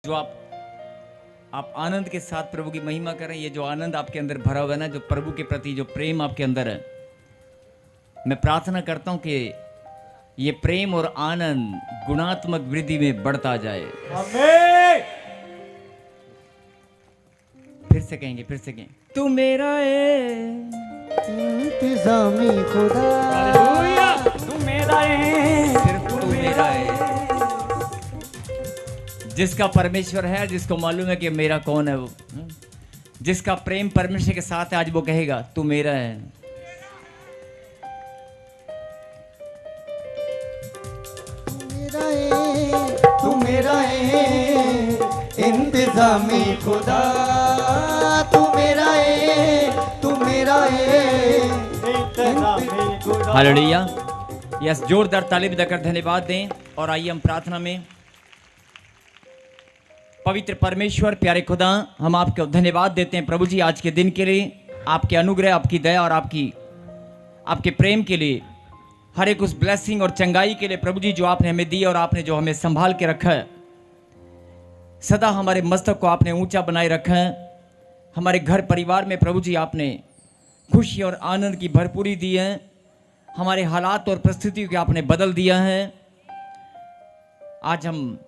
जो आप आनंद के साथ प्रभु की महिमा करें। ये जो आनंद आपके अंदर भरा हुआ है ना, जो प्रभु के प्रति जो प्रेम आपके अंदर है, मैं प्रार्थना करता हूं कि ये प्रेम और आनंद गुणात्मक वृद्धि में बढ़ता जाए। आमीन। फिर से कहेंगे, फिर से कहेंगे, तू मेरा है इंतजामी खुदा, हालेलुया। तू मेरा है, सिर्फ तू मेरा है। जिसका परमेश्वर है, जिसको मालूम है कि मेरा कौन है, वो जिसका प्रेम परमेश्वर के साथ है, आज वो कहेगा तू मेरा है। मेरा है, तू मेरा है इंतजामी खुदा, तू मेरा है, तू मेरा है इंतजामी खुदा। हालेलुया। यस, जोरदार ताली बजाकर धन्यवाद दें। और आइए हम प्रार्थना में। पवित्र परमेश्वर, प्यारे खुदा, हम आपको धन्यवाद देते हैं प्रभु जी आज के दिन के लिए, आपके अनुग्रह, आपकी दया और आपके प्रेम के लिए, हर एक उस ब्लेसिंग और चंगाई के लिए प्रभु जी जो आपने हमें दी और आपने जो हमें संभाल के रखा है। सदा हमारे मस्तक को आपने ऊंचा बनाए रखा है। हमारे घर परिवार में प्रभु जी आपने खुशी और आनंद की भरपूरी दी है। हमारे हालात और परिस्थितियों को आपने बदल दिया है। आज हम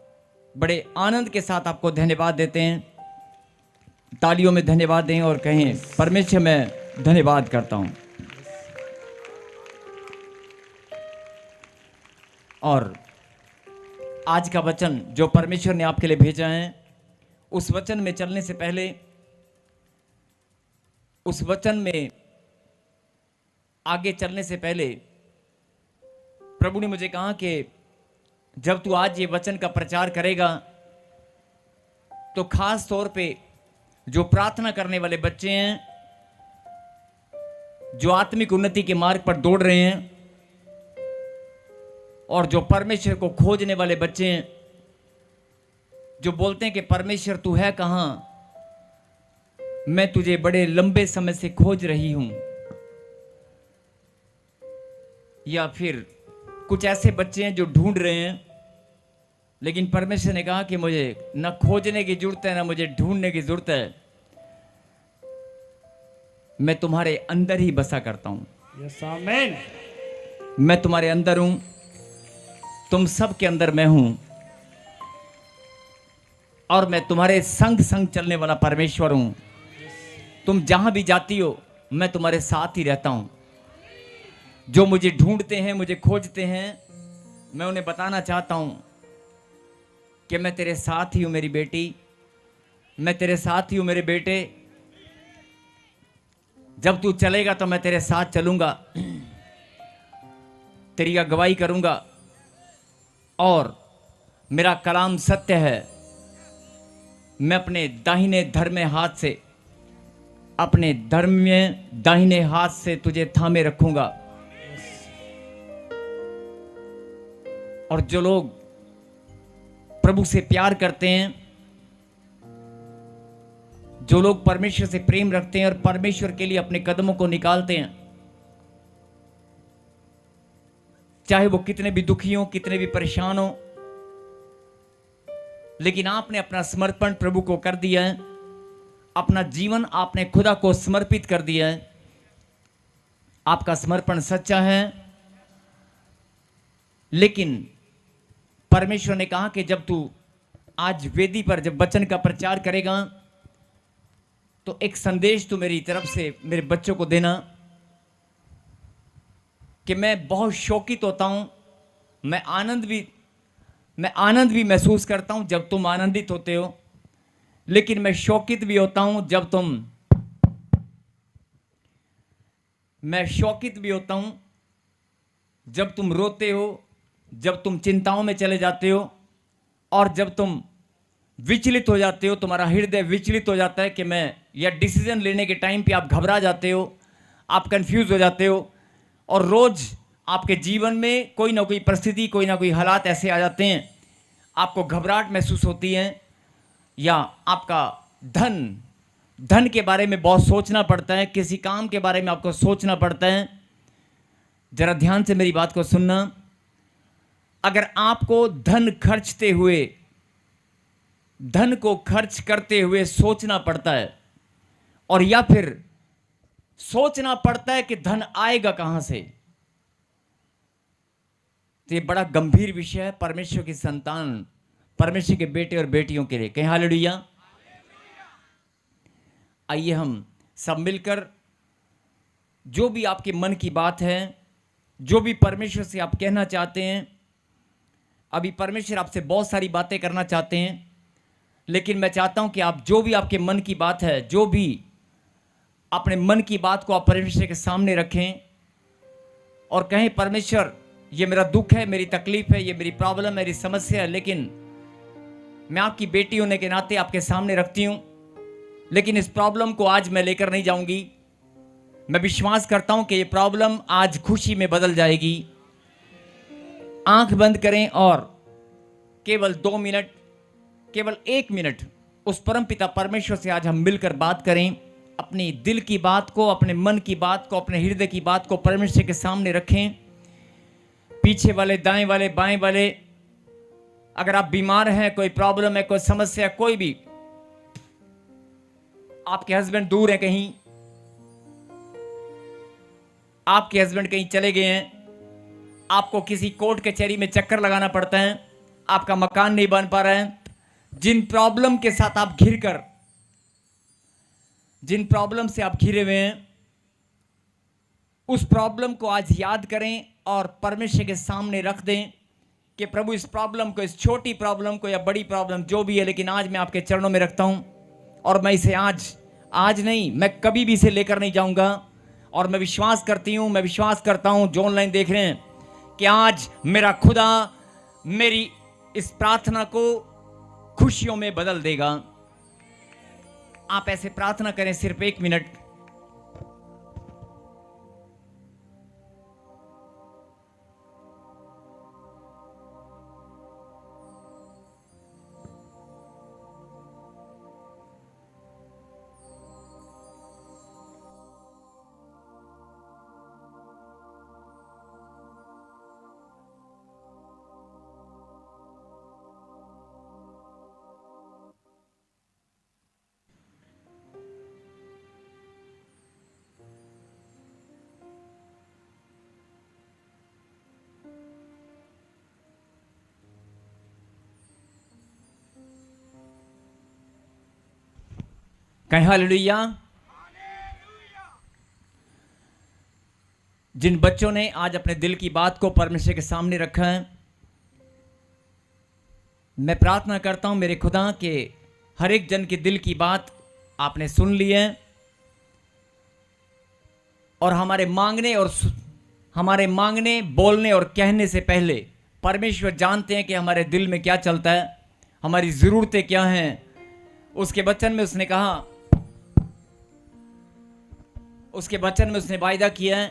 बड़े आनंद के साथ आपको धन्यवाद देते हैं। तालियों में धन्यवाद दें और कहें, परमेश्वर मैं धन्यवाद करता हूं। और आज का वचन जो परमेश्वर ने आपके लिए भेजा है, उस वचन में चलने से पहले, उस वचन में आगे चलने से पहले प्रभु ने मुझे कहा कि जब तू आज ये वचन का प्रचार करेगा तो खास तौर पे जो प्रार्थना करने वाले बच्चे हैं, जो आत्मिक उन्नति के मार्ग पर दौड़ रहे हैं, और जो परमेश्वर को खोजने वाले बच्चे हैं, जो बोलते हैं कि परमेश्वर तू है कहां, मैं तुझे बड़े लंबे समय से खोज रही हूं। या फिर कुछ ऐसे बच्चे हैं जो ढूंढ रहे हैं, लेकिन परमेश्वर ने कहा कि मुझे न खोजने की जरूरत है, न मुझे ढूंढने की जरूरत है, मैं तुम्हारे अंदर ही बसा करता हूं। यस आमीन। मैं तुम्हारे अंदर हूं, तुम सबके अंदर मैं हूं, और मैं तुम्हारे संग संग चलने वाला परमेश्वर हूं। तुम जहां भी जाती हो मैं तुम्हारे साथ ही रहता हूं। जो मुझे ढूंढते हैं, मुझे खोजते हैं, मैं उन्हें बताना चाहता हूं कि मैं तेरे साथ ही हूं मेरी बेटी, मैं तेरे साथ ही हूं मेरे बेटे। जब तू चलेगा तो मैं तेरे साथ चलूंगा, तेरी अगुवाई करूंगा, और मेरा कलाम सत्य है। मैं अपने दाहिने धर्मे हाथ से, अपने धर्म में दाहिने हाथ से तुझे थामे रखूंगा। और जो लोग प्रभु से प्यार करते हैं, जो लोग परमेश्वर से प्रेम रखते हैं और परमेश्वर के लिए अपने कदमों को निकालते हैं, चाहे वो कितने भी दुखी हो, कितने भी परेशान हो, लेकिन आपने अपना समर्पण प्रभु को कर दिया है, अपना जीवन आपने खुदा को समर्पित कर दिया है, आपका समर्पण सच्चा है। लेकिन परमेश्वर ने कहा कि जब तू आज वेदी पर जब वचन का प्रचार करेगा तो एक संदेश तू मेरी तरफ से मेरे बच्चों को देना कि मैं बहुत शौकित होता हूं, मैं आनंद भी महसूस करता हूं जब तुम आनंदित होते हो, लेकिन मैं शौकित भी होता हूं जब तुम रोते हो, जब तुम चिंताओं में चले जाते हो, और जब तुम विचलित हो जाते हो, तुम्हारा हृदय विचलित हो जाता है कि मैं, या डिसीजन लेने के टाइम पे आप घबरा जाते हो, आप कंफ्यूज हो जाते हो, और रोज आपके जीवन में कोई ना कोई परिस्थिति, कोई ना कोई हालात ऐसे आ जाते हैं, आपको घबराहट महसूस होती है, या आपका धन के बारे में बहुत सोचना पड़ता है, किसी काम के बारे में आपको सोचना पड़ता है। जरा ध्यान से मेरी बात को सुनना। अगर आपको धन खर्चते हुए धन को खर्च करते हुए सोचना पड़ता है, और या फिर सोचना पड़ता है कि धन आएगा कहां से। तो ये बड़ा गंभीर विषय है परमेश्वर की संतान, परमेश्वर के बेटे और बेटियों के लिए। कहीं हालेलुया। आइए हम सब मिलकर जो भी आपके मन की बात है, जो भी परमेश्वर से आप कहना चाहते हैं, अभी परमेश्वर आपसे बहुत सारी बातें करना चाहते हैं, लेकिन मैं चाहता हूं कि आप जो भी आपके मन की बात है, जो भी अपने मन की बात को आप परमेश्वर के सामने रखें और कहें, परमेश्वर ये मेरा दुख है, मेरी तकलीफ है, ये मेरी प्रॉब्लम है, मेरी समस्या है, लेकिन मैं आपकी बेटी होने के नाते आपके सामने रखती हूं, लेकिन इस प्रॉब्लम को आज मैं लेकर नहीं जाऊंगी। मैं विश्वास करता हूं कि ये प्रॉब्लम आज खुशी में बदल जाएगी। आंख बंद करें और केवल 2 मिनट, केवल 1 मिनट उस परमपिता परमेश्वर से आज हम मिलकर बात करें। अपनी दिल की बात को, अपने मन की बात को, अपने हृदय की बात को परमेश्वर के सामने रखें। पीछे वाले, दाएं वाले, बाएं वाले, अगर आप बीमार हैं, कोई प्रॉब्लम है, कोई समस्या, कोई भी, आपके हस्बैंड दूर हैं कहीं, आपके हस्बैंड कहीं चले गए हैं, आपको किसी कोर्ट कचहरी में चक्कर लगाना पड़ता है, आपका मकान नहीं बन पा रहा है, जिन प्रॉब्लम के साथ आप घिरकर, जिन प्रॉब्लम से आप घिरे हुए हैं, उस प्रॉब्लम को आज याद करें और परमेश्वर के सामने रख दें कि प्रभु इस प्रॉब्लम को, इस छोटी प्रॉब्लम को या बड़ी प्रॉब्लम जो भी है, लेकिन आज मैं आपके चरणों में रखता हूं और मैं इसे आज नहीं, मैं कभी भी इसे लेकर नहीं जाऊंगा। और मैं विश्वास करता हूं जो ऑनलाइन देख रहे हैं कि आज मेरा खुदा मेरी इस प्रार्थना को खुशियों में बदल देगा। आप ऐसे प्रार्थना करें सिर्फ 1 मिनट। कहीं हालेलुया। जिन बच्चों ने आज अपने दिल की बात को परमेश्वर के सामने रखा है, मैं प्रार्थना करता हूं मेरे खुदा के हर एक जन के दिल की बात आपने सुन ली है, और हमारे मांगने, बोलने और कहने से पहले परमेश्वर जानते हैं कि हमारे दिल में क्या चलता है, हमारी ज़रूरतें क्या हैं। उसके वचन में उसने कहा, उसके वचन में उसने वायदा किया है,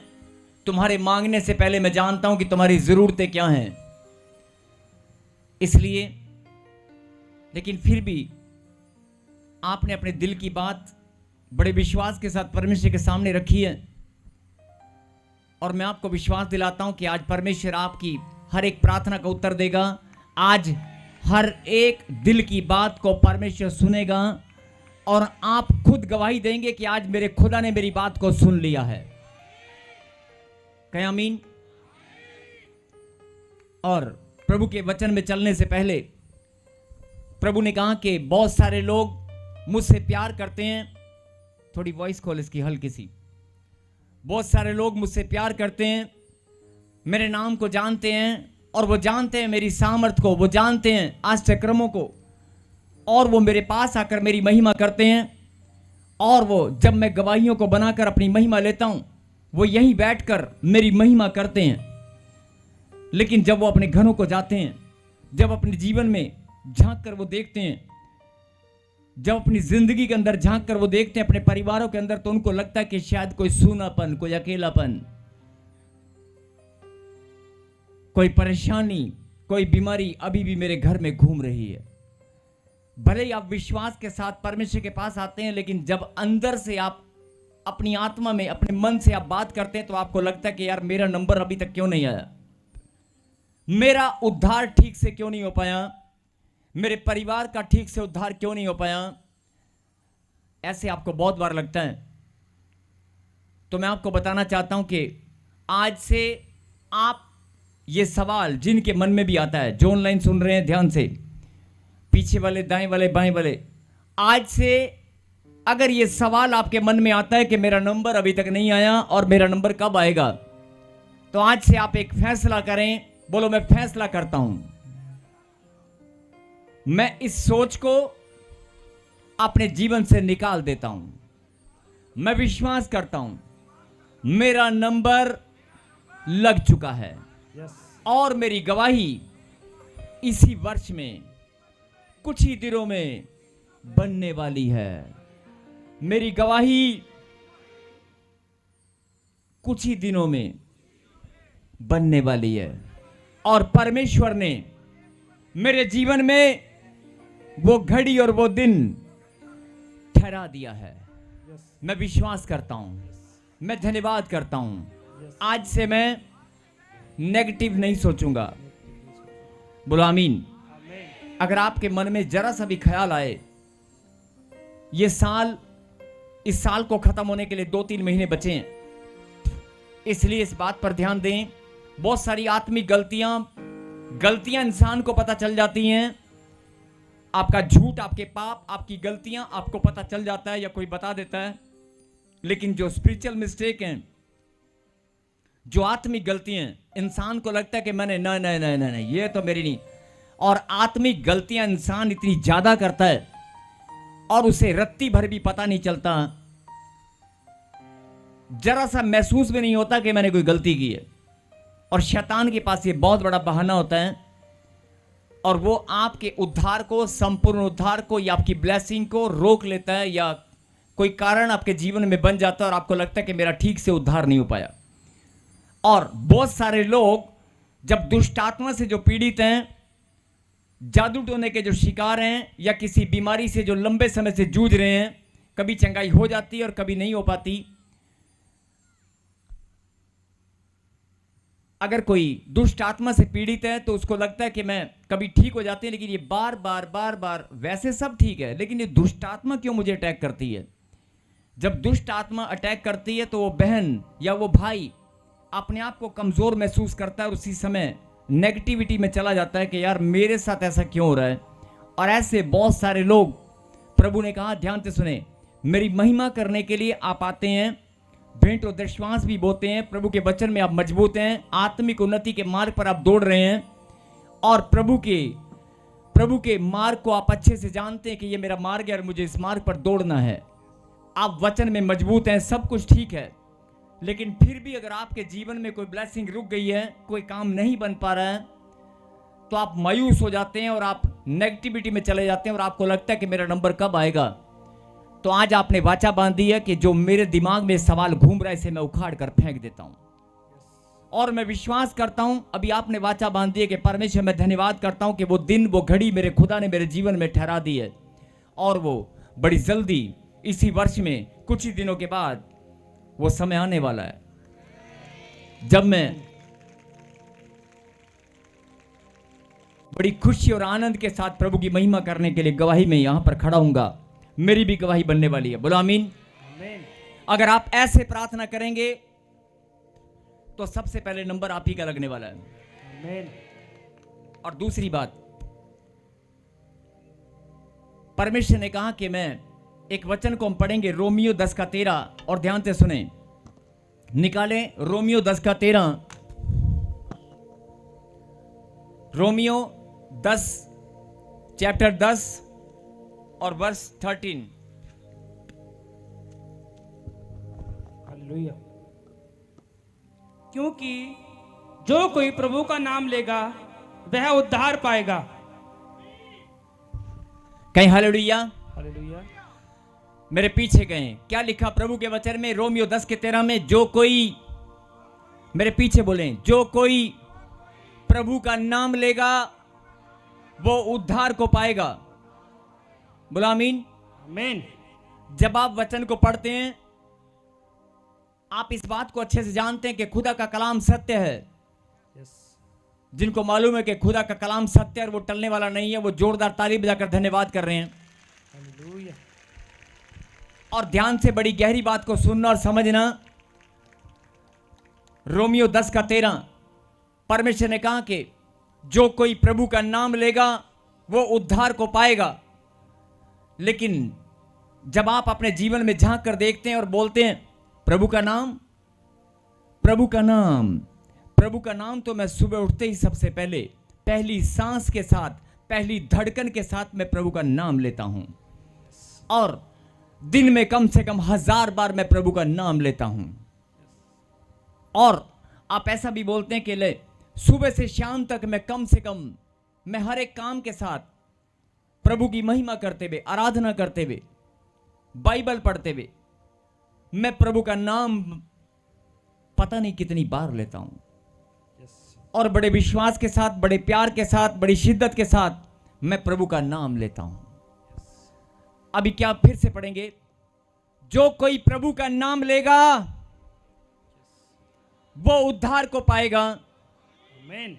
तुम्हारे मांगने से पहले मैं जानता हूं कि तुम्हारी ज़रूरतें क्या हैं। इसलिए, लेकिन फिर भी आपने अपने दिल की बात बड़े विश्वास के साथ परमेश्वर के सामने रखी है, और मैं आपको विश्वास दिलाता हूं कि आज परमेश्वर आपकी हर एक प्रार्थना का उत्तर देगा। आज हर एक दिल की बात को परमेश्वर सुनेगा, और आप खुद गवाही देंगे कि आज मेरे खुदा ने मेरी बात को सुन लिया है। कहें आमीन। और प्रभु के वचन में चलने से पहले प्रभु ने कहा कि बहुत सारे लोग मुझसे प्यार करते हैं। थोड़ी वॉइस खोल इसकी हल्की सी। बहुत सारे लोग मुझसे प्यार करते हैं, मेरे नाम को जानते हैं, और वो जानते हैं मेरी सामर्थ को, वो जानते हैं आश्चर्यक्रमों को, और वो मेरे पास आकर मेरी महिमा करते हैं। और वो जब मैं गवाहियों को बनाकर अपनी महिमा लेता हूं, वो यहीं बैठकर मेरी महिमा करते हैं। लेकिन जब वो अपने घरों को जाते हैं, जब अपने जीवन में झांक कर वो देखते हैं, जब अपनी जिंदगी के अंदर झांक कर वो देखते हैं अपने परिवारों के अंदर, तो उनको लगता है कि शायद कोई सूनापन, कोई अकेलापन, कोई परेशानी, कोई बीमारी अभी भी मेरे घर में घूम रही है। भले ही आप विश्वास के साथ परमेश्वर के पास आते हैं, लेकिन जब अंदर से आप अपनी आत्मा में, अपने मन से आप बात करते हैं, तो आपको लगता है कि यार मेरा नंबर अभी तक क्यों नहीं आया, मेरा उद्धार ठीक से क्यों नहीं हो पाया। मेरे परिवार का ठीक से उद्धार क्यों नहीं हो पाया? ऐसे आपको बहुत बार लगता है। तो मैं आपको बताना चाहता हूं कि आज से आप ये सवाल जिनके मन में भी आता है, जो ऑनलाइन सुन रहे हैं ध्यान से, पीछे वाले, दाएं वाले, बाएं वाले, आज से अगर ये सवाल आपके मन में आता है कि मेरा नंबर अभी तक नहीं आया और मेरा नंबर कब आएगा, तो आज से आप एक फैसला करें। बोलो, मैं फैसला करता हूं, मैं इस सोच को अपने जीवन से निकाल देता हूं। मैं विश्वास करता हूं मेरा नंबर लग चुका है और मेरी गवाही इसी वर्ष में कुछ ही दिनों में बनने वाली है। मेरी गवाही कुछ ही दिनों में बनने वाली है और परमेश्वर ने मेरे जीवन में वो घड़ी और वो दिन ठहरा दिया है। मैं विश्वास करता हूं, मैं धन्यवाद करता हूं। आज से मैं नेगेटिव नहीं सोचूंगा। बोलो आमीन। अगर आपके मन में जरा सा भी ख्याल आए, ये साल, इस साल को खत्म होने के लिए 2-3 महीने बचे हैं, इसलिए इस बात पर ध्यान दें। बहुत सारी आत्मिक गलतियां इंसान को पता चल जाती हैं। आपका झूठ, आपके पाप, आपकी गलतियां आपको पता चल जाता है या कोई बता देता है। लेकिन जो स्पिरिचुअल मिस्टेक हैं, जो आत्मिक गलतियां, इंसान को लगता है कि मैंने नहीं, ये तो मेरी नहीं। और आत्मिक गलतियां इंसान इतनी ज्यादा करता है और उसे रत्ती भर भी पता नहीं चलता, जरा सा महसूस भी नहीं होता कि मैंने कोई गलती की है। और शैतान के पास ये बहुत बड़ा बहाना होता है और वो आपके उद्धार को, संपूर्ण उद्धार को या आपकी ब्लेसिंग को रोक लेता है, या कोई कारण आपके जीवन में बन जाता है और आपको लगता है कि मेरा ठीक से उद्धार नहीं हो पाया। और बहुत सारे लोग जब दुष्ट आत्मा से जो पीड़ित हैं, जादू टोने के जो शिकार हैं, या किसी बीमारी से जो लंबे समय से जूझ रहे हैं, कभी चंगाई हो जाती है और कभी नहीं हो पाती। अगर कोई दुष्ट आत्मा से पीड़ित है तो उसको लगता है कि मैं कभी ठीक हो जाती है, लेकिन ये बार बार वैसे सब ठीक है, लेकिन ये दुष्ट आत्मा क्यों मुझे अटैक करती है? जब दुष्ट आत्मा अटैक करती है तो वो बहन या वो भाई अपने आप को कमजोर महसूस करता है और उसी समय नेगेटिविटी में चला जाता है कि यार मेरे साथ ऐसा क्यों हो रहा है। और ऐसे बहुत सारे लोग, प्रभु ने कहा, ध्यान से सुने, मेरी महिमा करने के लिए आप आते हैं, भेंट और दशवांश भी बोते हैं, प्रभु के वचन में आप मजबूत हैं, आत्मिक उन्नति के मार्ग पर आप दौड़ रहे हैं और प्रभु के मार्ग को आप अच्छे से जानते हैं कि ये मेरा मार्ग है और मुझे इस मार्ग पर दौड़ना है। आप वचन में मजबूत हैं, सब कुछ ठीक है, लेकिन फिर भी अगर आपके जीवन में कोई ब्लेसिंग रुक गई है, कोई काम नहीं बन पा रहा है, तो आप मायूस हो जाते हैं और आप नेगेटिविटी में चले जाते हैं और आपको लगता है कि मेरा नंबर कब आएगा। तो आज आपने वाचा बांधी है कि जो मेरे दिमाग में सवाल घूम रहा है इसे मैं उखाड़ कर फेंक देता हूं। और मैं विश्वास करता हूं, अभी आपने वाचा बांधी है कि परमेश्वर, मैं धन्यवाद करता हूं कि वो दिन, वो घड़ी मेरे खुदा ने मेरे जीवन में ठहरा दी है और वो बड़ी जल्दी इसी वर्ष में कुछ ही दिनों के बाद वो समय आने वाला है जब मैं बड़ी खुशी और आनंद के साथ प्रभु की महिमा करने के लिए गवाही में यहां पर खड़ा हूंगा। मेरी भी गवाही बनने वाली है। बोलो आमीन। अगर आप ऐसे प्रार्थना करेंगे तो सबसे पहले नंबर आप ही का लगने वाला है। और दूसरी बात, परमेश्वर ने कहा कि मैं एक वचन को हम पढ़ेंगे, रोमियो 10:13, और ध्यान से सुने, निकालें रोमियो 10:13, रोमियो 10 चैप्टर 10 और वर्स 13। हालेलुया। क्योंकि जो कोई प्रभु का नाम लेगा वह उद्धार पाएगा। कहीं हालेलुया। हालेलुया। मेरे पीछे कहें, क्या लिखा प्रभु के वचन में रोमियो 10:13 में? जो कोई, मेरे पीछे बोलें, जो कोई प्रभु का नाम लेगा वो उद्धार को पाएगा। बोलो आमीन। आमीन। जब आप वचन को पढ़ते हैं, आप इस बात को अच्छे से जानते हैं कि खुदा का कलाम सत्य है। जिनको मालूम है कि खुदा का कलाम सत्य है और वो टलने वाला नहीं है, वो जोरदार ताली बजाकर धन्यवाद कर रहे हैं। हालेलुया। और ध्यान से बड़ी गहरी बात को सुनना और समझना। रोमियो 10:13 परमेश्वर ने कहा कि जो कोई प्रभु का नाम लेगा वो उद्धार को पाएगा। लेकिन जब आप अपने जीवन में झांक कर देखते हैं और बोलते हैं प्रभु का नाम, प्रभु का नाम, प्रभु का नाम, तो मैं सुबह उठते ही सबसे पहले पहली सांस के साथ, पहली धड़कन के साथ मैं प्रभु का नाम लेता हूं। और दिन में कम से कम 1000 बार मैं प्रभु का नाम लेता हूं। और आप ऐसा भी बोलते हैं कि ले सुबह से शाम तक मैं कम से कम, मैं हर एक काम के साथ प्रभु की महिमा करते हुए, आराधना करते हुए, बाइबल पढ़ते हुए मैं प्रभु का नाम पता नहीं कितनी बार लेता हूं। और बड़े विश्वास के साथ, बड़े प्यार के साथ, बड़ी शिद्दत के साथ मैं प्रभु का नाम लेता हूं। अभी क्या फिर से पढ़ेंगे, जो कोई प्रभु का नाम लेगा वो उद्धार को पाएगा। आमीन।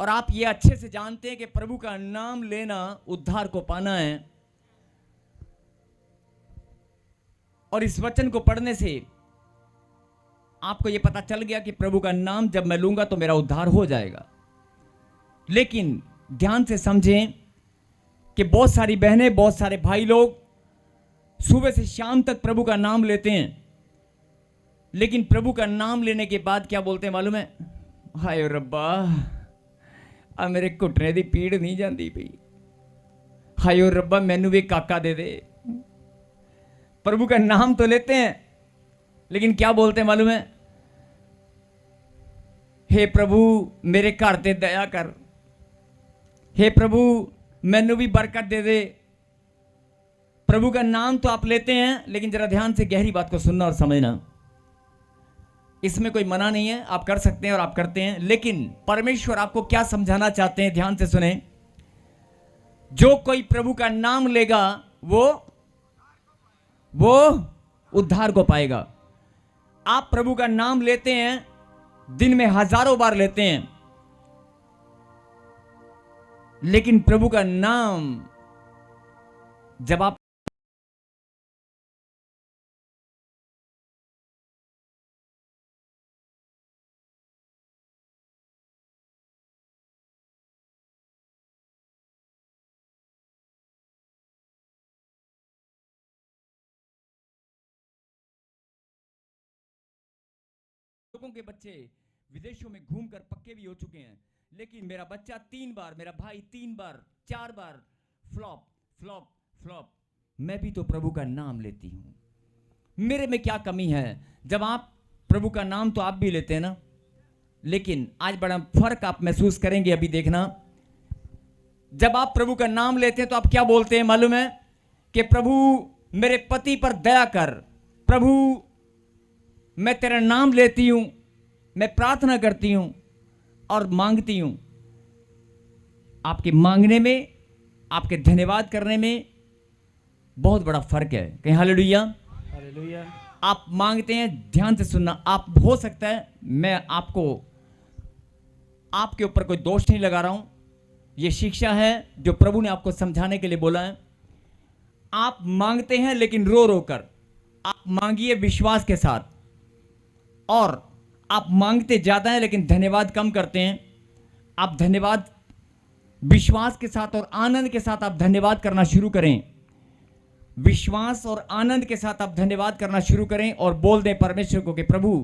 और आप ये अच्छे से जानते हैं कि प्रभु का नाम लेना उद्धार को पाना है। और इस वचन को पढ़ने से आपको यह पता चल गया कि प्रभु का नाम जब मैं लूंगा तो मेरा उद्धार हो जाएगा। लेकिन ध्यान से समझें कि बहुत सारी बहनें, बहुत सारे भाई लोग सुबह से शाम तक प्रभु का नाम लेते हैं, लेकिन प्रभु का नाम लेने के बाद क्या बोलते हैं मालूम है? हाय रब्बा, अब मेरे घुटने की पीड़ नहीं जाती पई, हाय रब्बा मैनू भी काका दे दे। प्रभु का नाम तो लेते हैं, लेकिन क्या बोलते हैं मालूम है? हे प्रभु मेरे घर ते दया कर, हे प्रभु मैनू भी बरकत दे दे। प्रभु का नाम तो आप लेते हैं, लेकिन जरा ध्यान से गहरी बात को सुनना और समझना। इसमें कोई मना नहीं है, आप कर सकते हैं और आप करते हैं, लेकिन परमेश्वर आपको क्या समझाना चाहते हैं ध्यान से सुने। जो कोई प्रभु का नाम लेगा वो उद्धार को पाएगा। आप प्रभु का नाम लेते हैं, दिन में हजारों बार लेते हैं, लेकिन प्रभु का नाम जब आप लोगों के बच्चे विदेशों में घूमकर पक्के भी हो चुके हैं, लेकिन मेरा बच्चा 3 बार, मेरा भाई 3 बार 4 बार फ्लॉप फ्लॉप फ्लॉप। मैं भी तो प्रभु का नाम लेती हूं। मेरे में क्या कमी है? जब आप प्रभु का नाम तो आप भी लेते हैं ना, लेकिन आज बड़ा फर्क आप महसूस करेंगे। अभी देखना, जब आप प्रभु का नाम लेते हैं तो आप क्या बोलते हैं मालूम है? कि प्रभु मेरे पति पर दया कर, प्रभु मैं तेरा नाम लेती हूं, मैं प्रार्थना करती हूं और मांगती हूं। आपके मांगने में, आपके धन्यवाद करने में बहुत बड़ा फर्क है। कहीं हालेलुया। हालेलुया। आप मांगते हैं, ध्यान से सुनना। आप, हो सकता है मैं आपको, आपके ऊपर कोई दोष नहीं लगा रहा हूं, यह शिक्षा है जो प्रभु ने आपको समझाने के लिए बोला है। आप मांगते हैं लेकिन रो रो कर। आप मांगिए विश्वास के साथ, और आप मांगते ज्यादा है लेकिन धन्यवाद कम करते हैं। आप धन्यवाद विश्वास के साथ और आनंद के साथ आप धन्यवाद करना शुरू करें। विश्वास और आनंद के साथ आप धन्यवाद करना शुरू करें और बोल दें परमेश्वर को कि प्रभु,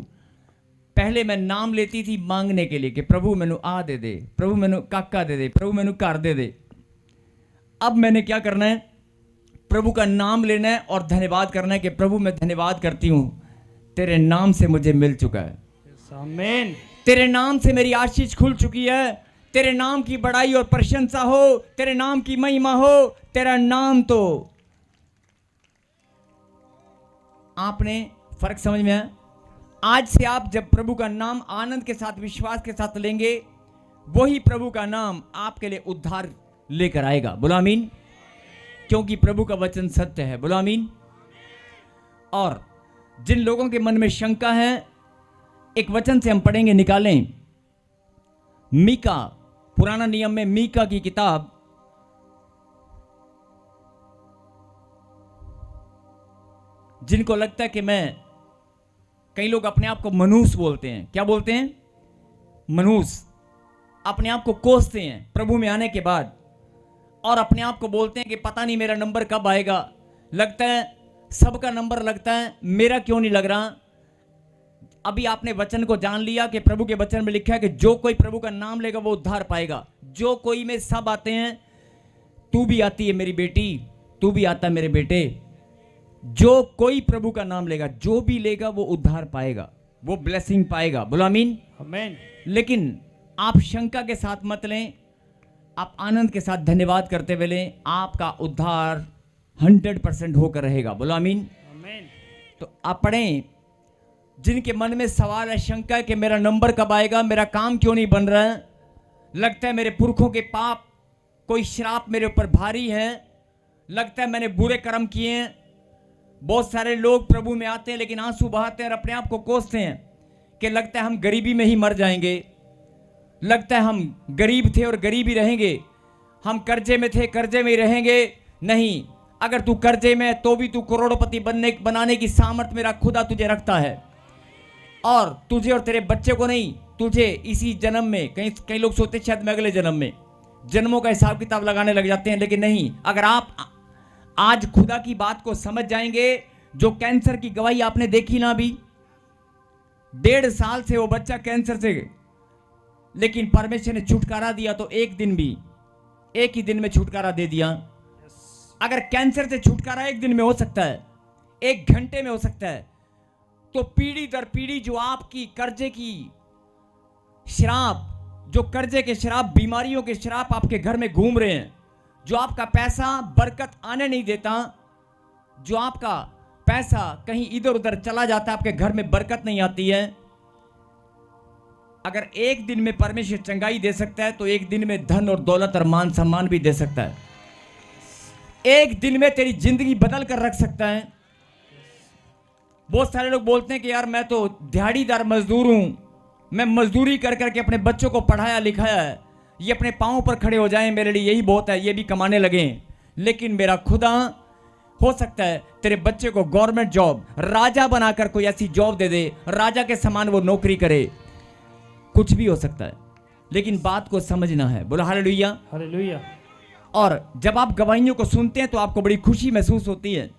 पहले मैं नाम लेती थी मांगने के लिए कि प्रभु मैनू आ दे दे, प्रभु मैनू काका दे दे, प्रभु मैनू घर दे दे। अब मैंने क्या करना है? प्रभु का नाम लेना है और धन्यवाद करना है कि प्रभु मैं धन्यवाद करती हूं, तेरे नाम से मुझे मिल चुका है। आमीन। तेरे नाम से मेरी आशीष खुल चुकी है। तेरे नाम की बड़ाई और प्रशंसा हो, तेरे नाम की महिमा हो। तेरा नाम तो, आपने फर्क समझ में है? आज से आप जब प्रभु का नाम आनंद के साथ, विश्वास के साथ लेंगे, वही प्रभु का नाम आपके लिए उद्धार लेकर आएगा। बोलो आमीन। क्योंकि प्रभु का वचन सत्य है। बोलो आमीन। और जिन लोगों के मन में शंका है, एक वचन से हम पढ़ेंगे, निकालें मीका, पुराना नियम में मीका की किताब जिनको लगता है कि मैं, कई लोग अपने आप को मनूस बोलते हैं, क्या बोलते हैं? मनूस। अपने आप को कोसते हैं प्रभु में आने के बाद, और अपने आप को बोलते हैं कि पता नहीं मेरा नंबर कब आएगा, लगता है सबका नंबर लगता है, मेरा क्यों नहीं लग रहा। अभी आपने वचन को जान लिया कि प्रभु के वचन में लिखा है कि जो कोई प्रभु का नाम लेगा वो उद्धार पाएगा। जो कोई में सब आते हैं, तू भी आती है मेरी बेटी, तू भी आता है मेरे बेटे। जो कोई प्रभु का नाम लेगा, जो भी लेगा वो उद्धार पाएगा, वो ब्लेसिंग पाएगा। बोलो आमीन। आमीन। लेकिन आप शंका के साथ मत लें, आप आनंद के साथ धन्यवाद करते हुए लें, आपका उद्धार 100% होकर रहेगा। बोलो आमीन। आमीन। तो आप पढ़ें, जिनके मन में सवाल है, शंका है कि मेरा नंबर कब आएगा, मेरा काम क्यों नहीं बन रहा है, लगता है मेरे पुरखों के पाप, कोई श्राप मेरे ऊपर भारी है, लगता है मैंने बुरे कर्म किए हैं। बहुत सारे लोग प्रभु में आते हैं लेकिन आंसू बहाते हैं और अपने आप को कोसते हैं कि लगता है हम गरीबी में ही मर जाएंगे, लगता है हम गरीब थे और गरीब ही रहेंगे, हम कर्जे में थे कर्जे में ही रहेंगे। नहीं, अगर तू कर्जे में है तो भी तू करोड़पति बनाने की सामर्थ मेरा खुदा तुझे रखता है, और तुझे और तेरे बच्चे को नहीं, तुझे इसी जन्म में, कई लोग सोचते शायद मैं अगले जन्म में, जन्मों का हिसाब किताब लगाने लग जाते हैं। लेकिन नहीं, अगर आप आज खुदा की बात को समझ जाएंगे, जो कैंसर की गवाही आपने देखी ना अभी, 1.5 साल से वो बच्चा कैंसर से, लेकिन परमेश्वर ने छुटकारा दिया तो एक ही दिन में छुटकारा दे दिया। अगर कैंसर से छुटकारा एक दिन में हो सकता है, 1 घंटे में हो सकता है, तो पीढ़ी दर पीढ़ी जो आपकी कर्जे की श्राप, जो कर्जे के श्राप, बीमारियों के श्राप आपके घर में घूम रहे हैं, जो आपका पैसा बरकत आने नहीं देता, जो आपका पैसा कहीं इधर उधर चला जाता है, आपके घर में बरकत नहीं आती है, अगर एक दिन में परमेश्वर चंगाई दे सकता है तो एक दिन में धन और दौलत और मान सम्मान भी दे सकता है। एक दिन में तेरी जिंदगी बदल कर रख सकता है। बहुत सारे लोग बोलते हैं कि यार मैं तो दिहाड़ीदार मजदूर हूं, मैं मजदूरी कर करके अपने बच्चों को पढ़ाया लिखाया है, ये अपने पांव पर खड़े हो जाएं, मेरे लिए यही बहुत है, ये भी कमाने लगें। लेकिन मेरा खुदा हो सकता है तेरे बच्चे को गवर्नमेंट जॉब, राजा बनाकर कोई ऐसी जॉब दे दे, राजा के समान वो नौकरी करे, कुछ भी हो सकता है, लेकिन बात को समझना है। बोलो हालेलुया। हालेलुया। और जब आप गवाहियों को सुनते हैं तो आपको बड़ी खुशी महसूस होती है,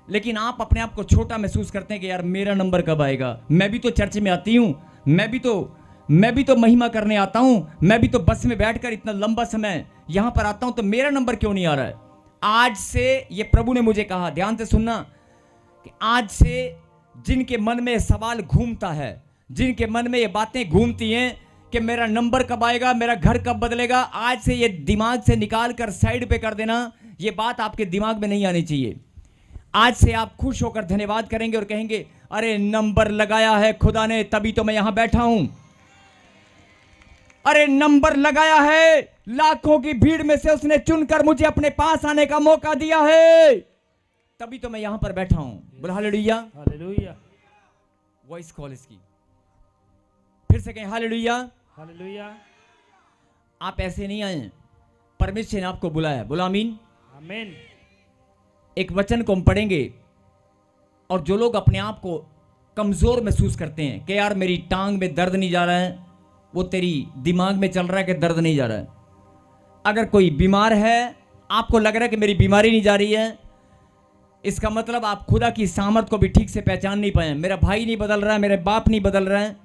लेकिन आप अपने आप को छोटा महसूस करते हैं कि यार मेरा नंबर कब आएगा, मैं भी तो चर्च में आती हूँ, मैं भी तो महिमा करने आता हूं, मैं भी तो बस में बैठकर इतना लंबा समय यहां पर आता हूं, तो मेरा नंबर क्यों नहीं आ रहा है। आज से ये प्रभु ने मुझे कहा, ध्यान से सुनना, कि आज से जिनके मन में सवाल घूमता है, जिनके मन में ये बातें घूमती हैं कि मेरा नंबर कब आएगा, मेरा घर कब बदलेगा, आज से ये दिमाग से निकाल कर साइड पे कर देना। ये बात आपके दिमाग में नहीं आनी चाहिए। आज से आप खुश होकर धन्यवाद करेंगे और कहेंगे, अरे नंबर लगाया है खुदा ने, तभी तो मैं यहां बैठा हूं। अरे नंबर लगाया है, लाखों की भीड़ में से उसने चुनकर मुझे अपने पास आने का मौका दिया है, तभी तो मैं यहां पर बैठा हूं। बोलो हालेलुया। हालेलुया। वॉइस कॉल इसकी फिर से कहें, हालेलुया। हालेलुया। आप ऐसे नहीं आए, परमेश्वर ने आपको बुलाया। बोलो आमीन। आमीन। एक वचन को हम पढ़ेंगे, और जो लोग अपने आप को कमजोर महसूस करते हैं कि यार मेरी टांग में दर्द नहीं जा रहा है, वो तेरी दिमाग में चल रहा है कि दर्द नहीं जा रहा है। अगर कोई बीमार है, आपको लग रहा है कि मेरी बीमारी नहीं जा रही है, इसका मतलब आप खुदा की सामर्थ को भी ठीक से पहचान नहीं पाए। मेरा भाई नहीं बदल रहा है, मेरे बाप नहीं बदल रहा है,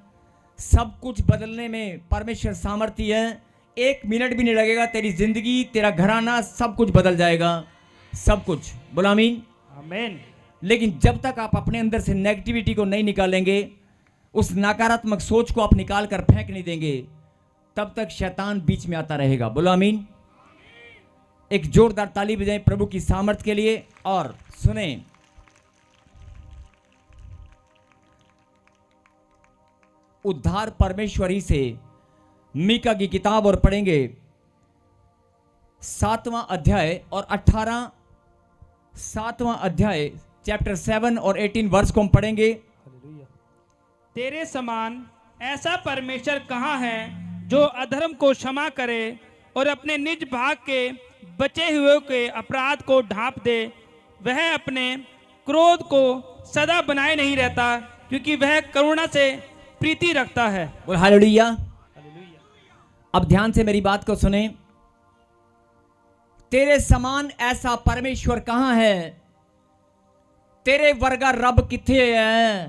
सब कुछ बदलने में परमेश्वर सामर्थ्य है। 1 मिनट भी नहीं लगेगा, तेरी जिंदगी, तेरा घराना, सब कुछ बदल जाएगा, सब कुछ। बोलो आमीन। आमीन। लेकिन जब तक आप अपने अंदर से नेगेटिविटी को नहीं निकालेंगे, उस नकारात्मक सोच को आप निकाल कर फेंक नहीं देंगे, तब तक शैतान बीच में आता रहेगा। बोलो आमीन। एक जोरदार ताली बजाएं प्रभु की सामर्थ के लिए। और सुने, उद्धार परमेश्वरी से मीका की किताब और पढ़ेंगे 7वां अध्याय और 18, 7वां अध्याय चैप्टर 7 और 18 वर्ष को हम पढ़ेंगे। हालेलुया। तेरे समान ऐसा परमेश्वर कहाँ है जो अधर्म को क्षमा करे और अपने निज भाग के बचे हुए के अपराध को ढांप दे, वह अपने क्रोध को सदा बनाए नहीं रहता, क्योंकि वह करुणा से प्रीति रखता है। बोल हालेलुया। अब ध्यान से मेरी बात को सुने। तेरे समान ऐसा परमेश्वर कहां है? तेरे वर्गा रब किथे है?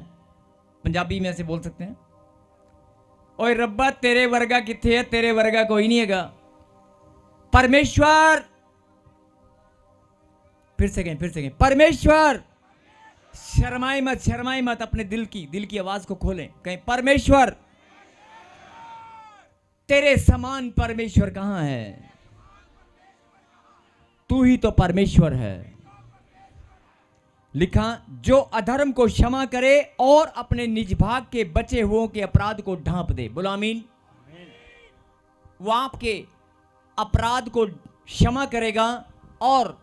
पंजाबी में ऐसे बोल सकते हैं, ओए रब्बा तेरे वर्गा किथे है? तेरे वर्गा कोई नहीं हैगा। परमेश्वर, फिर से कहें परमेश्वर। शर्माई मत, अपने दिल की आवाज को खोलें, कहें परमेश्वर। तेरे समान परमेश्वर कहां है? तू ही तो परमेश्वर है। लिखा, जो अधर्म को क्षमा करे और अपने निज भाग के बचे हुओं के अपराध को ढांप दे। बोलो आमीन। वो आपके अपराध को क्षमा करेगा और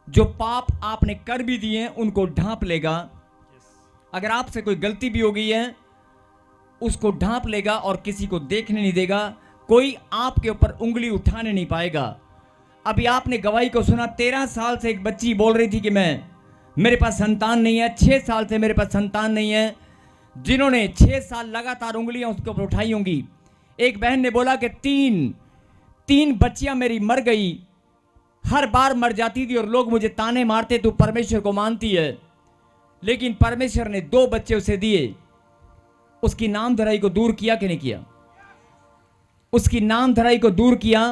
जो पाप आपने कर भी दिए हैं उनको ढांप लेगा। अगर आपसे कोई गलती भी हो गई है उसको ढांप लेगा और किसी को देखने नहीं देगा। कोई आपके ऊपर उंगली उठाने नहीं पाएगा। अभी आपने गवाही को सुना, 13 साल से एक बच्ची बोल रही थी कि मेरे पास संतान नहीं है, 6 साल से मेरे पास संतान नहीं है, जिन्होंने 6 साल लगातार उंगलियां उसके ऊपर उठाई होंगी। एक बहन ने बोला कि तीन बच्चियां मेरी मर गई, हर बार मर जाती थी और लोग मुझे ताने मारते, तू परमेश्वर को मानती है, लेकिन परमेश्वर ने 2 बच्चे उसे दिए। उसकी नामधराई को दूर किया कि नहीं किया? उसकी नामधराई को दूर किया।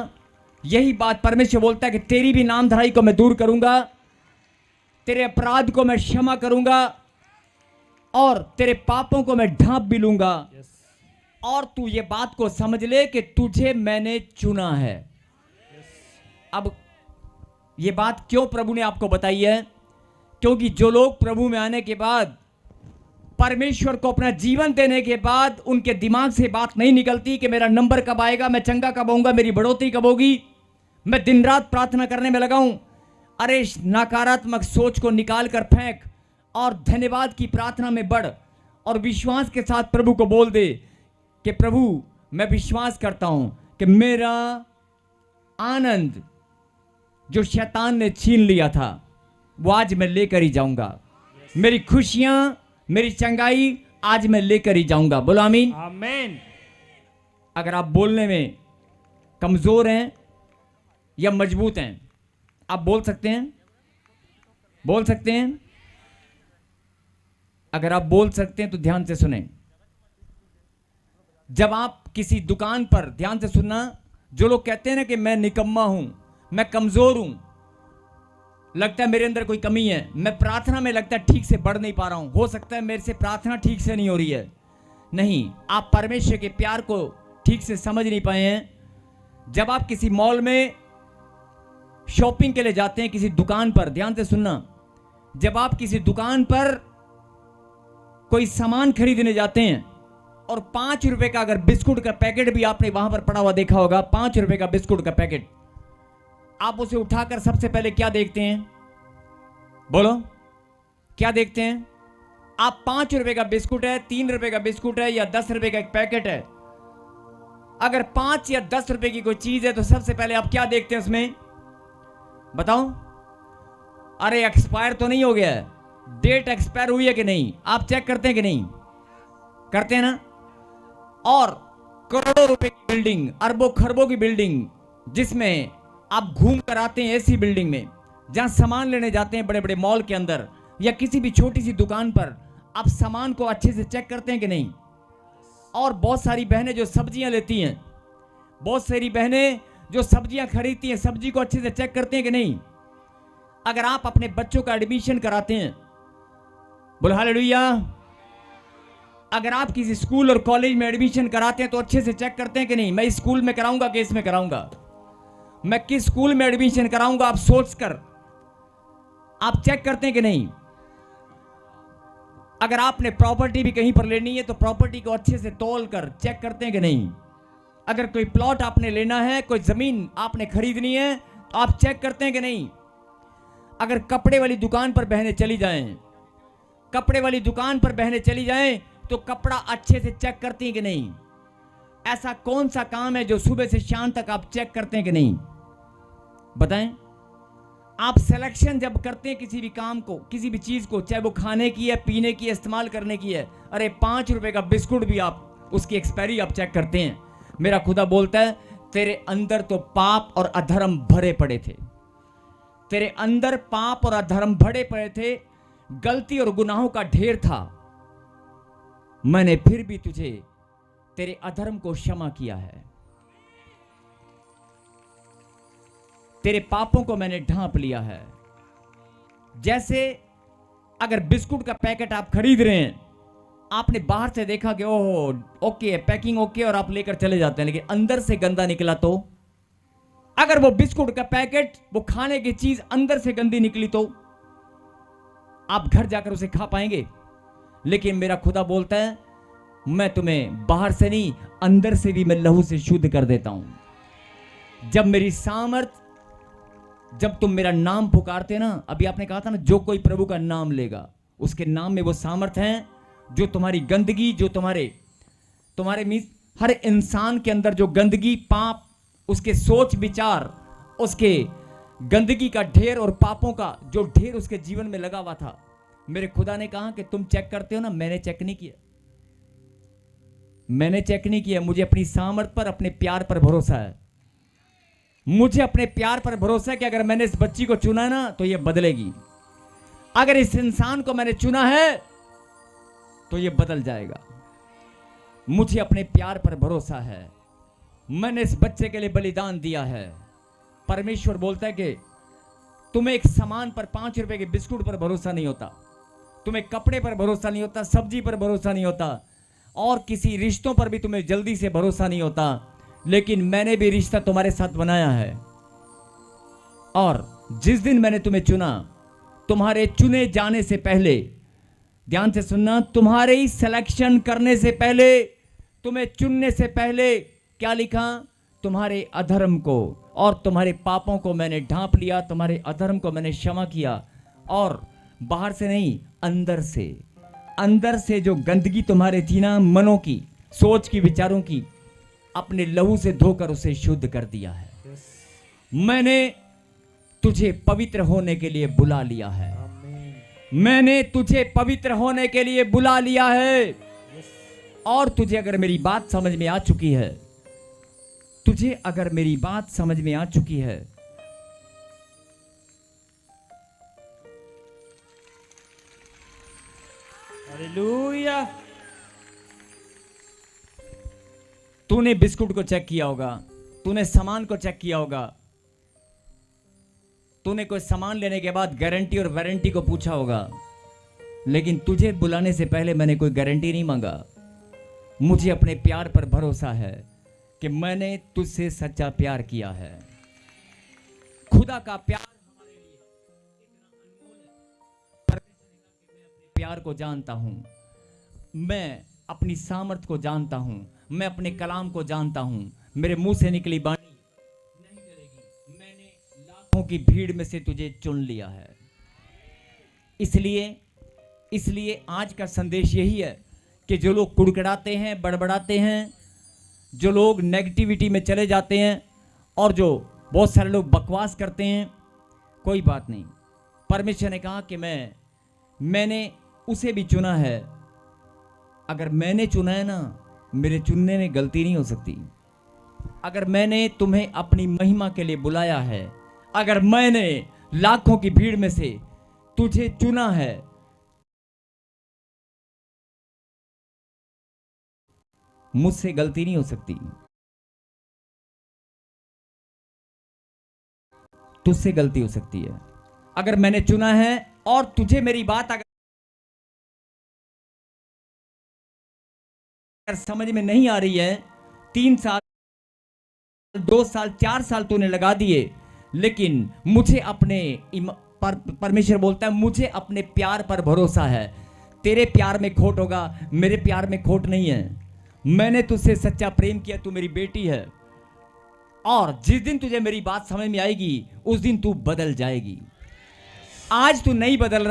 यही बात परमेश्वर बोलता है कि तेरी भी नामधराई को मैं दूर करूंगा, तेरे अपराध को मैं क्षमा करूंगा और तेरे पापों को मैं ढांप भी लूंगा। और तू ये बात को समझ ले कि तुझे मैंने चुना है। अब ये बात क्यों प्रभु ने आपको बताई है? क्योंकि जो लोग प्रभु में आने के बाद, परमेश्वर को अपना जीवन देने के बाद, उनके दिमाग से बात नहीं निकलती कि मेरा नंबर कब आएगा, मैं चंगा कब होऊंगा, मेरी बढ़ोतरी कब होगी, मैं दिन रात प्रार्थना करने में लगा हूं। अरे नकारात्मक सोच को निकाल कर फेंक और धन्यवाद की प्रार्थना में बढ़ और विश्वास के साथ प्रभु को बोल दे कि प्रभु मैं विश्वास करता हूं कि मेरा आनंद जो शैतान ने छीन लिया था वो आज मैं लेकर ही जाऊंगा। मेरी खुशियां, मेरी चंगाई आज मैं लेकर ही जाऊंगा। बोलो आमीन। आमीन। अगर आप बोलने में कमजोर हैं या मजबूत हैं, आप बोल सकते हैं, बोल सकते हैं। अगर आप बोल सकते हैं तो ध्यान से सुने। जब आप किसी दुकान पर, ध्यान से सुनना, जो लोग कहते हैं ना कि मैं निकम्मा हूं, मैं कमजोर हूं, लगता है मेरे अंदर कोई कमी है, मैं प्रार्थना में लगता है ठीक से बढ़ नहीं पा रहा हूं, हो सकता है मेरे से प्रार्थना ठीक से नहीं हो रही है। नहीं, आप परमेश्वर के प्यार को ठीक से समझ नहीं पाए हैं। जब आप किसी मॉल में शॉपिंग के लिए जाते हैं, किसी दुकान पर, ध्यान से सुनना, जब आप किसी दुकान पर कोई सामान खरीदने जाते हैं और 5 रुपए का अगर बिस्कुट का पैकेट भी आपने वहां पर पड़ा हुआ देखा होगा, 5 रुपए का बिस्कुट का पैकेट, आप उसे उठाकर सबसे पहले क्या देखते हैं? बोलो, क्या देखते हैं? आप 5 रुपए का बिस्कुट है, 3 रुपए का बिस्कुट है या 10 रुपए का एक पैकेट है, अगर 5 या 10 रुपए की कोई चीज है तो सबसे पहले आप क्या देखते हैं उसमें? बताओ। अरे एक्सपायर तो नहीं हो गया है, डेट एक्सपायर हुई है कि नहीं, आप चेक करते हैं कि नहीं? करते हैं ना। और करोड़ों रुपए की बिल्डिंग, अरबों खरबों की बिल्डिंग, जिसमें आप घूम कर आते हैं, ऐसी बिल्डिंग में जहां सामान लेने जाते हैं, बड़े बड़े मॉल के अंदर या किसी भी छोटी सी दुकान पर, आप सामान को अच्छे से चेक करते हैं कि नहीं? और बहुत सारी बहनें जो सब्जियां लेती हैं, बहुत सारी बहनें जो सब्जियां खरीदती हैं, सब्जी को अच्छे से चेक करते हैं कि नहीं? अगर आप अपने बच्चों का एडमिशन कराते हैं, बोलो हालेलुया, अगर आप किसी स्कूल और कॉलेज में एडमिशन कराते हैं तो अच्छे से चेक करते हैं कि नहीं? मैं इस स्कूल में कराऊंगा कि इसमें कराऊंगा, मैं किस स्कूल में एडमिशन कराऊंगा, आप सोचकर आप चेक करते हैं कि नहीं? अगर आपने प्रॉपर्टी भी कहीं पर लेनी है तो प्रॉपर्टी को अच्छे से तौल कर चेक करते हैं कि नहीं? अगर कोई प्लॉट आपने लेना है, कोई जमीन आपने खरीदनी है तो आप चेक करते हैं कि नहीं? अगर कपड़े वाली दुकान पर बहनें चली जाएं, कपड़े वाली दुकान पर बहनें चली जाएं तो कपड़ा अच्छे से चेक करती हैं कि नहीं? ऐसा कौन सा काम है जो सुबह से शाम तक आप चेक करते हैं कि नहीं? बताएं। आप सिलेक्शन जब करते हैं किसी भी काम को, किसी भी चीज को, चाहे वो खाने की है, पीने की है, इस्तेमाल करने की है, अरे 5 रुपए का बिस्कुट भी आप उसकी एक्सपायरी आप चेक करते हैं। मेरा खुदा बोलता है तेरे अंदर तो पाप और अधर्म भरे पड़े थे, तेरे अंदर पाप और अधर्म भरे पड़े थे, गलती और गुनाहों का ढेर था। मैंने फिर भी तुझे तेरे अधर्म को क्षमा किया है, तेरे पापों को मैंने ढांप लिया है। जैसे अगर बिस्कुट का पैकेट आप खरीद रहे हैं, आपने बाहर से देखा कि ओह ओके है, पैकिंग ओके, और आप लेकर चले जाते हैं, लेकिन अंदर से गंदा निकला तो? अगर वो बिस्कुट का पैकेट, वो खाने की चीज अंदर से गंदी निकली तो आप घर जाकर उसे खा पाएंगे? लेकिन मेरा खुदा बोलता है मैं तुम्हें बाहर से नहीं, अंदर से भी मैं लहू से शुद्ध कर देता हूं। जब मेरी सामर्थ, जब तुम मेरा नाम पुकारते ना, अभी आपने कहा था ना, जो कोई प्रभु का नाम लेगा उसके नाम में वो सामर्थ है जो तुम्हारी गंदगी, जो तुम्हारे मीन्स हर इंसान के अंदर जो गंदगी, पाप, उसके सोच विचार, उसके गंदगी का ढेर और पापों का जो ढेर उसके जीवन में लगा हुआ था, मेरे खुदा ने कहा कि तुम चेक करते हो ना, मैंने चेक नहीं किया, मैंने चेक नहीं किया। मुझे अपनी सामर्थ पर, अपने प्यार पर भरोसा है। मुझे अपने प्यार पर भरोसा है कि अगर मैंने इस बच्ची को चुना है ना तो ये बदलेगी, अगर इस इंसान को मैंने चुना है तो ये बदल जाएगा। मुझे अपने प्यार पर भरोसा है। मैंने इस बच्चे के लिए बलिदान दिया है। परमेश्वर बोलता है कि तुम्हें एक सामान पर, 5 रुपए के बिस्कुट पर भरोसा नहीं होता, तुम्हें कपड़े पर भरोसा नहीं होता, सब्जी पर भरोसा नहीं होता, और किसी रिश्तों पर भी तुम्हें जल्दी से भरोसा नहीं होता, लेकिन मैंने भी रिश्ता तुम्हारे साथ बनाया है। और जिस दिन मैंने तुम्हें चुना, तुम्हारे चुने जाने से पहले, ध्यान से सुनना, तुम्हारे ही सिलेक्शन करने से पहले, तुम्हें चुनने से पहले क्या लिखा? तुम्हारे अधर्म को और तुम्हारे पापों को मैंने ढांप लिया, तुम्हारे अधर्म को मैंने क्षमा किया। और बाहर से नहीं, अंदर से जो गंदगी तुम्हारे थी ना, मनों की, सोच की, विचारों की, अपने लहू से धोकर उसे शुद्ध कर दिया है। मैंने तुझे पवित्र होने के लिए बुला लिया है। मैंने तुझे पवित्र होने के लिए बुला लिया है। और तुझे अगर मेरी बात समझ में आ चुकी है, तुझे अगर मेरी बात समझ में आ चुकी है, हालेलुया। तूने बिस्कुट को चेक किया होगा, तूने सामान को चेक किया होगा, तूने कोई सामान लेने के बाद गारंटी और वारंटी को पूछा होगा, लेकिन तुझे बुलाने से पहले मैंने कोई गारंटी नहीं मांगा। मुझे अपने प्यार पर भरोसा है कि मैंने तुझसे सच्चा प्यार किया है। खुदा का प्यार हमारे लिए इतना अनमोल है। परमेश्वर ने कहा कि मैं अपने प्यार को जानता हूं, मैं अपनी सामर्थ को जानता हूं, मैं अपने कलाम को जानता हूं, मेरे मुंह से निकली बाणी नहीं करेगी। मैंने लाखों की भीड़ में से तुझे चुन लिया है। इसलिए आज का संदेश यही है कि जो लोग कुड़कुड़ाते हैं, बड़बड़ाते हैं, जो लोग नेगेटिविटी में चले जाते हैं, और जो बहुत सारे लोग बकवास करते हैं, कोई बात नहीं। परमेश्वर ने कहा कि मैंने उसे भी चुना है। अगर मैंने चुना है ना, मेरे चुनने में गलती नहीं हो सकती। अगर मैंने तुम्हें अपनी महिमा के लिए बुलाया है, अगर मैंने लाखों की भीड़ में से तुझे चुना है, मुझसे गलती नहीं हो सकती, तुझसे गलती हो सकती है। अगर मैंने चुना है और तुझे मेरी बात अगर समझ में नहीं आ रही है, 3 साल, 2 साल, 4 साल तूने लगा दिए, लेकिन मुझे अपने परमेश्वर बोलता है मुझे अपने प्यार पर भरोसा है। तेरे प्यार में खोट होगा, मेरे प्यार में खोट नहीं है। मैंने तुझसे सच्चा प्रेम किया, तू मेरी बेटी है, और जिस दिन तुझे मेरी बात समझ में आएगी उस दिन तू बदल जाएगी। आज तू नहीं बदल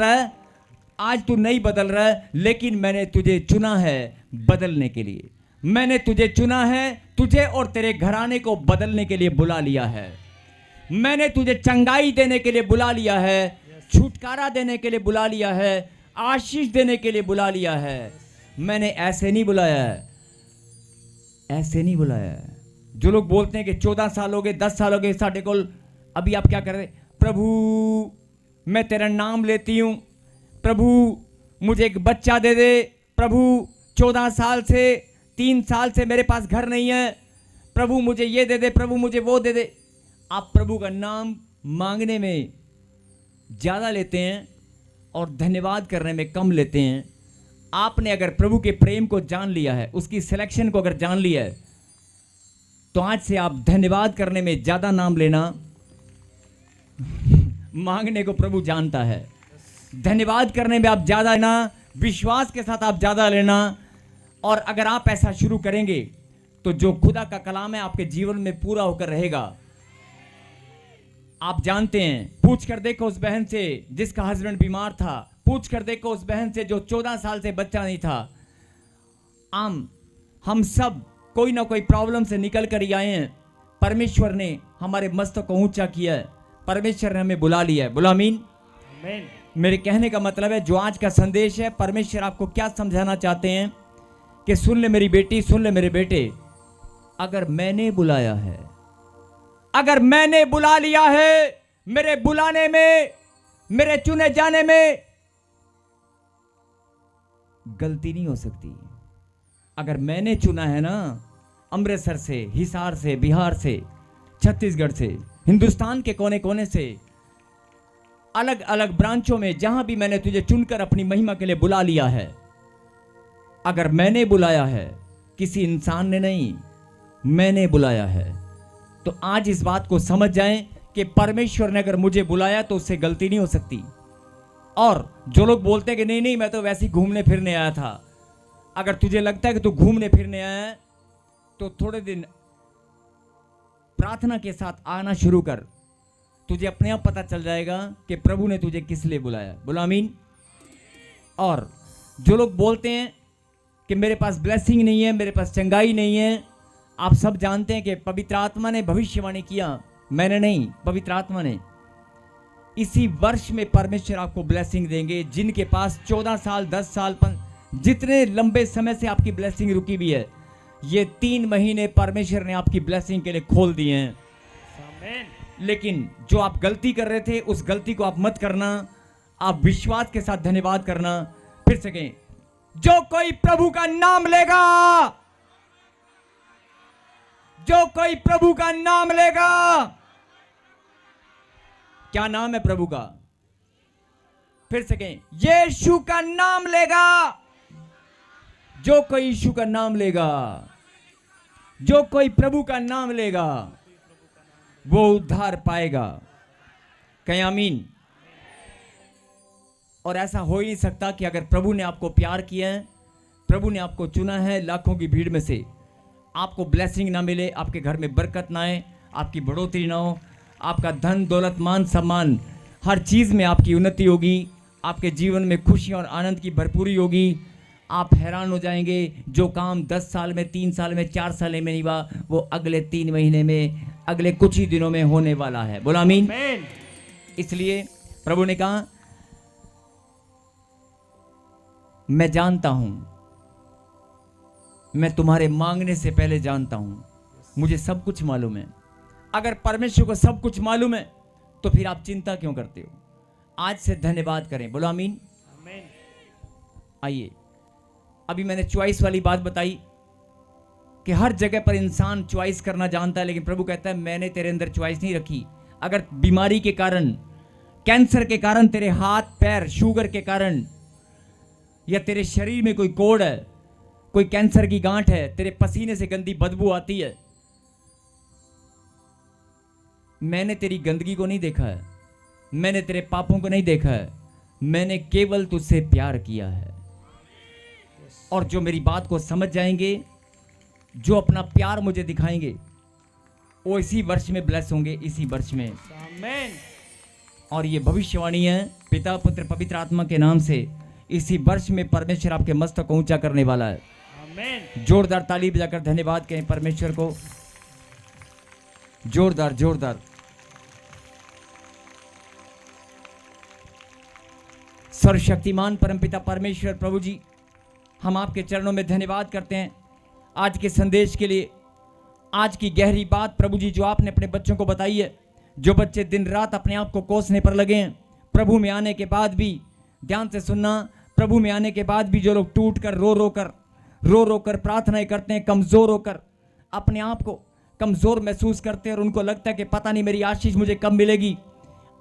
रहा है, लेकिन मैंने तुझे चुना है बदलने के लिए। मैंने तुझे चुना है, तुझे और तेरे घराने को बदलने के लिए बुला लिया है। मैंने तुझे चंगाई देने के लिए बुला लिया है, छुटकारा देने के लिए बुला लिया है, आशीष देने के लिए बुला लिया है। मैंने ऐसे नहीं बुलाया है, ऐसे नहीं बुलाया है। जो लोग बोलते हैं कि 14 साल हो गए, 10 साल हो गए साढ़े को, अभी आप क्या कर रहे? प्रभु मैं तेरा नाम लेती हूं, प्रभु मुझे एक बच्चा दे दे, प्रभु 14 साल से 3 साल से मेरे पास घर नहीं है, प्रभु मुझे ये दे दे, प्रभु मुझे वो दे दे। आप प्रभु का नाम मांगने में ज़्यादा लेते हैं और धन्यवाद करने में कम लेते हैं। आपने अगर प्रभु के प्रेम को जान लिया है, उसकी सिलेक्शन को अगर जान लिया है, तो आज से आप धन्यवाद करने में ज़्यादा नाम लेना, मांगने को प्रभु जानता है। धन्यवाद करने में आप ज़्यादा लेना, विश्वास के साथ आप ज़्यादा लेना। और अगर आप ऐसा शुरू करेंगे तो जो खुदा का कलाम है आपके जीवन में पूरा होकर रहेगा। आप जानते हैं, पूछ कर देखो उस बहन से जिसका हस्बैंड बीमार था, पूछ कर देखो उस बहन से जो 14 साल से बच्चा नहीं था। हम सब कोई ना कोई प्रॉब्लम से निकल कर ही आए हैं। परमेश्वर ने हमारे मस्तक को ऊंचा किया है, परमेश्वर ने हमें बुला लिया है। बोला आमीन। मेरे कहने का मतलब है, जो आज का संदेश है, परमेश्वर आपको क्या समझाना चाहते हैं कि सुन ले मेरी बेटी, सुन ले मेरे बेटे, अगर मैंने बुलाया है, अगर मैंने बुला लिया है, मेरे बुलाने में, मेरे चुने जाने में गलती नहीं हो सकती। अगर मैंने चुना है ना, अमृतसर से, हिसार से, बिहार से, छत्तीसगढ़ से, हिंदुस्तान के कोने कोने से, अलग अलग ब्रांचों में, जहां भी मैंने तुझे चुनकर अपनी महिमा के लिए बुला लिया है, अगर मैंने बुलाया है, किसी इंसान ने नहीं, मैंने बुलाया है, तो आज इस बात को समझ जाएं कि परमेश्वर ने अगर मुझे बुलाया तो उससे गलती नहीं हो सकती। और जो लोग बोलते हैं कि नहीं नहीं मैं तो वैसे ही घूमने फिरने आया था, अगर तुझे लगता है कि तू घूमने फिरने आया है तो थोड़े दिन प्रार्थना के साथ आना शुरू कर, तुझे अपने आप पता चल जाएगा कि प्रभु ने तुझे किस लिए बुलाया। बोलो आमीन। और जो लोग बोलते हैं कि मेरे पास ब्लेसिंग नहीं है, मेरे पास चंगाई नहीं है, आप सब जानते हैं कि पवित्र आत्मा ने भविष्यवाणी किया, मैंने नहीं, पवित्र आत्मा ने। इसी वर्ष में परमेश्वर आपको ब्लेसिंग देंगे। जिनके पास 14 साल, 10 साल, जितने लंबे समय से आपकी ब्लेसिंग रुकी हुई है, ये 3 महीने परमेश्वर ने आपकी ब्लेसिंग के लिए खोल दिए हैं। लेकिन जो आप गलती कर रहे थे, उस गलती को आप मत करना, आप विश्वास के साथ धन्यवाद करना। फिर सकें, जो कोई प्रभु का नाम लेगा, जो कोई प्रभु का नाम लेगा, क्या नाम है प्रभु का? फिर सकें, यीशु का नाम लेगा। जो कोई यीशु का नाम लेगा, जो कोई प्रभु का नाम लेगा, वो उद्धार पाएगा। कहीं आमीन। और ऐसा हो ही नहीं सकता कि अगर प्रभु ने आपको प्यार किया है, प्रभु ने आपको चुना है लाखों की भीड़ में से, आपको ब्लेसिंग ना मिले, आपके घर में बरकत ना आए, आपकी बढ़ोतरी ना हो, आपका धन दौलत मान सम्मान हर चीज़ में आपकी उन्नति होगी, आपके जीवन में खुशी और आनंद की भरपूरी होगी। आप हैरान हो जाएंगे, जो काम 10 साल में, 3 साल में, 4 साल में नहीं हुआ, वो अगले 3 महीने में, अगले कुछ ही दिनों में होने वाला है। बोला आमीन। इसलिए प्रभु ने कहा, मैं जानता हूं, मैं तुम्हारे मांगने से पहले जानता हूं, मुझे सब कुछ मालूम है। अगर परमेश्वर को सब कुछ मालूम है तो फिर आप चिंता क्यों करते हो? आज से धन्यवाद करें। बोलो आमीन। आइए, अभी मैंने चॉइस वाली बात बताई कि हर जगह पर इंसान चॉइस करना जानता है, लेकिन प्रभु कहता है मैंने तेरे अंदर चॉइस नहीं रखी। अगर बीमारी के कारण, कैंसर के कारण, तेरे हाथ पैर, शुगर के कारण, या तेरे शरीर में कोई कोड़ है, कोई कैंसर की गांठ है, तेरे पसीने से गंदी बदबू आती है, मैंने तेरी गंदगी को नहीं देखा है, मैंने तेरे पापों को नहीं देखा है, मैंने केवल तुझसे प्यार किया है। और जो मेरी बात को समझ जाएंगे, जो अपना प्यार मुझे दिखाएंगे, वो इसी वर्ष में ब्लेस होंगे, इसी वर्ष में। और ये भविष्यवाणी है पिता पुत्र पवित्र आत्मा के नाम से, इसी वर्ष में परमेश्वर आपके मस्तक को ऊंचा करने वाला है। आमेन। जोरदार ताली बजाकर धन्यवाद करें परमेश्वर को, जोरदार जोरदार। सर्वशक्तिमान परमपिता परमेश्वर प्रभु जी, हम आपके चरणों में धन्यवाद करते हैं आज के संदेश के लिए, आज की गहरी बात प्रभु जी जो आपने अपने बच्चों को बताई है। जो बच्चे दिन रात अपने आप को कोसने पर लगे हैं, प्रभु में आने के बाद भी, ध्यान से सुनना, प्रभु में आने के बाद भी जो लोग टूट कर रो रो कर प्रार्थनाएं करते हैं, कमज़ोर होकर अपने आप को कमज़ोर महसूस करते हैं और उनको लगता है कि पता नहीं मेरी आशीष मुझे कब मिलेगी।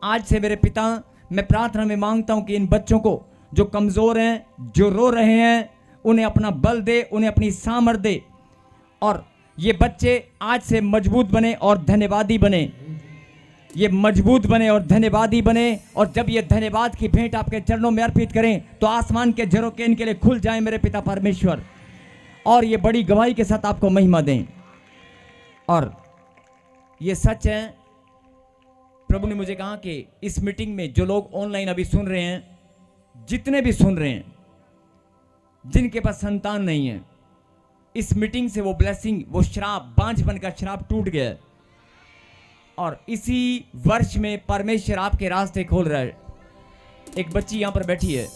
आज से मेरे पिता, मैं प्रार्थना में मांगता हूं कि इन बच्चों को जो कमज़ोर हैं, जो रो रहे हैं, उन्हें अपना बल दे, उन्हें अपनी सामर्थ दे और ये बच्चे आज से मजबूत बने और धन्यवादी बने। ये मजबूत बने और धन्यवादी बने, और जब ये धन्यवाद की भेंट आपके चरणों में अर्पित करें तो आसमान के झरोखे इनके लिए खुल जाएं मेरे पिता परमेश्वर, और ये बड़ी गवाही के साथ आपको महिमा दें। और ये सच है, प्रभु ने मुझे कहा कि इस मीटिंग में जो लोग ऑनलाइन अभी सुन रहे हैं, जितने भी सुन रहे हैं, जिनके पास संतान नहीं है, इस मीटिंग से वो ब्लेसिंग, वो श्राप, बांझ बनकर श्राप टूट गया है और इसी वर्ष में परमेश्वर आपके रास्ते खोल रहा है। एक बच्ची यहां पर बैठी है,